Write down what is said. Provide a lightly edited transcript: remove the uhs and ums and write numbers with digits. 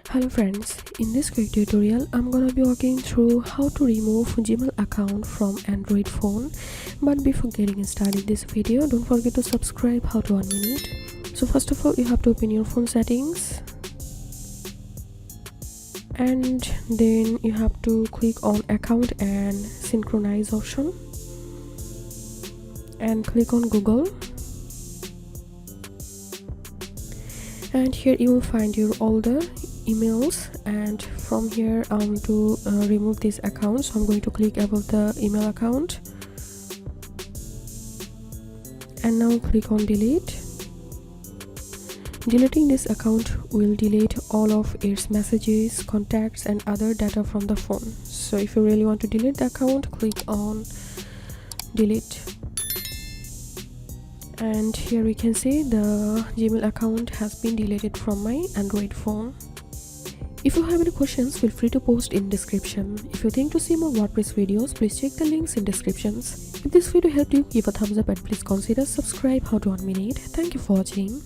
Hello friends, in this quick tutorial I'm gonna be walking through how to remove Gmail account from Android phone. But before getting started this video, don't forget to subscribe. How to 1 minute. So first of all, you have to open your phone settings and then you have to click on account and synchronize option and click on Google. And here you will find your older emails, and from here to remove this account, so I'm going to click above the email account and now click on delete. Deleting this account will delete all of its messages, contacts and other data from the phone. So if you really want to delete the account, click on delete. And here we can see the Gmail account has been deleted from my Android phone. If you have any questions, feel free to post in description. If you think to see more WordPress videos, please check the links in descriptions. If this video helped you, give a thumbs up and please consider subscribe. How to 1 minute. Thank you for watching.